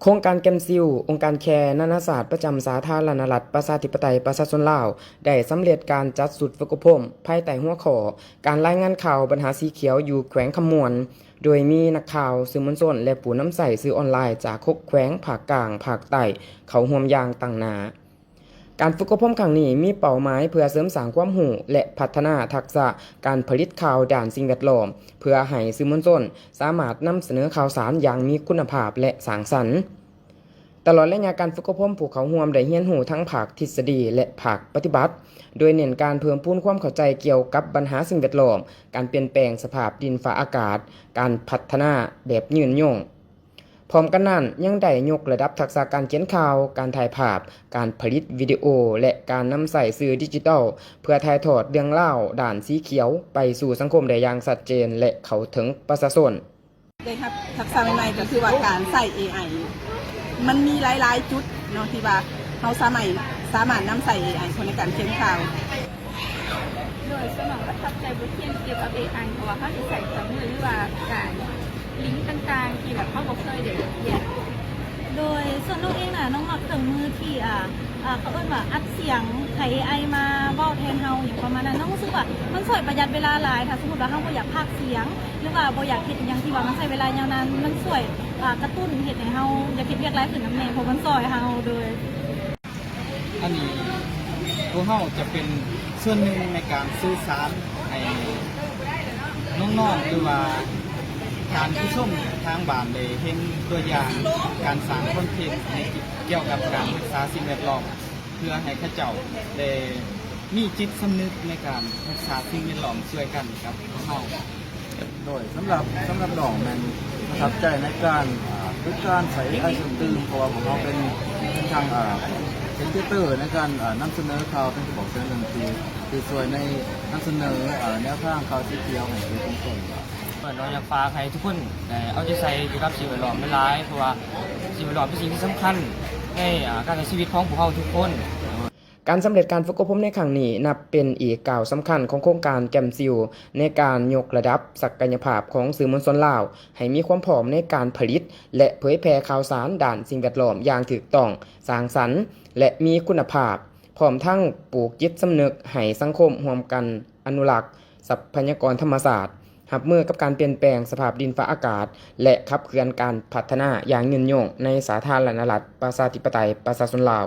โครงการแกมซิลองค์การแคร์นานาศาสตร์ประจำสาธารณรัฐประชาธิปไตยประชาชนลาวได้สำเร็จการจัดสุดฝึกอบรมภายใต้หัวข้อการรายงานข่าวปัญหาสีเขียวอยู่แขวงคำมวนโดยมีนักข่าวสื่อมวลชนและผู้นำใส่สื่อออนไลน์จาก6แขวงภาคกลางภาคใต้เข้าร่วมอย่างต่างหน้าการฝึกอบรมครั้งนี้มีเป้าหมายเพื่อเสริมสร้างความรู้และพัฒนาทักษะการผลิตข่าวด้านสิ่งแวดล้อมเพื่อให้สื่อมวลชนสามารถนำเสนอข่าวสารอย่างมีคุณภาพและสร้างสรรค์ตลอดระยะการฝึกอบรมผู้เข้าร่วมได้เรียนรู้ทั้งภาคทฤษฎีและภาคปฏิบัติ โดยเน้นการเพิ่มพูนความเข้าใจเกี่ยวกับปัญหาสิ่งแวดล้อมการเปลี่ยนแปลงสภาพดินฟ้าอากาศการพัฒนาแบบยืนยงพร้อมกันนั้นยังได้ยกระดับทักษะการเขียนข่าวการถ่ายภาพการผลิตวิดีโอและการนำใส่สื่อดิจิทัลเพื่อถ่ายทอดเรื่องเล่าด้านสีเขียวไปสู่สังคมได้อย่างชัดเจนและเข้าถึงประชาชนได้ครับทักษะใหม่ๆก็คือว่าการใส่ AI มันมีหลายๆจุดเนาะที่ว่าเราสามารถนำใส่ AI ในการเขียนข่าวโดยสมองประทับใจบทเรียนเกี่ยวกับ AI เพราะว่าเขาจะใส่เครื่องมือหรือว่าการลิงก์ต่างๆที่แบบเขาบอกเคยเดี๋ยวเรียนโดยส่วนน้องเองน่ะน้องมักเครื่องมือที่เขาเอิ้นว่าอัดเสียงไถ AI มาเว้าแทนเฮาอย่างประมาณนั้นน้องรู้สึกว่ามันช่วยประหยัดเวลาหลายถ้าสมมุติว่าเฮาบ่อยากพากย์เสียงหรือว่าบ่อยากเฮ็ดอิหยังที่ว่ามันใช้เวลายาวนานมันช่วยกระตุ้นเฮ็ดให้เฮาอยากเฮ็ดเวียกหลายขึ้นนำแน่เพราะมันช่วยเฮาโดยอันนี้พวกเราจะเป็นส่วนหนึ่งในการสื่อสารให้น้องๆหรือว่าการผู้ชมทางบ้านได้เห็นตัวอย่างการสร้างคอนเทนต์ในเกี่ยวกับการรักษาสิ่งแวดล้อมเพื่อให้เขาเจ้าได้มีจิตสำนึกในการรักษาสิ่งแวดล้อมช่วยกันกับพวกเราโดยสำหรับน้องมันประทับใจในการฝึกการใช้ไอซ์ตื่นเพราะว่าของเราเป็นทางเป็นเตอร์ในการนำเสนอข่าวเป็นกระบอกเสียงดนตรีคือส่วนในนำเสนอแนวทางข่าวที่เกี่ยวกับเรื่องต้นเราอยากฝากให้ทุกคนเอาใจใส่เกี่ยวกับสิ่งแวดล้อมไม่ร้ายเพราะว่าสิ่งแวดล้อมเป็นสิ่งที่สำคัญในการใช้ชีวิตของพวกเราทุกคนการสำเร็จการฝึกอบรมในครั้งนี้นับเป็นอีกก้าวสำคัญของโครงการแกมซิลในการยกระดับศักยภาพของสื่อมวลชนลาวให้มีความพร้อมในการผลิตและเผยแพร่ข่าวสารด้านสิ่งแวดล้อมอย่างถูกต้องสร้างสรรค์และมีคุณภาพพร้อมทั้งปลูกจิตสำนึกให้สังคมร่วมกันอนุรักษ์ทรัพยากรธรรมชาติรับมือกับการเปลี่ยนแปลงสภาพดินฟ้าอากาศและขับเคลื่อนการพัฒนาอย่างยืนยงในสาธารณรัฐประชาธิปไตยประชาชนลาว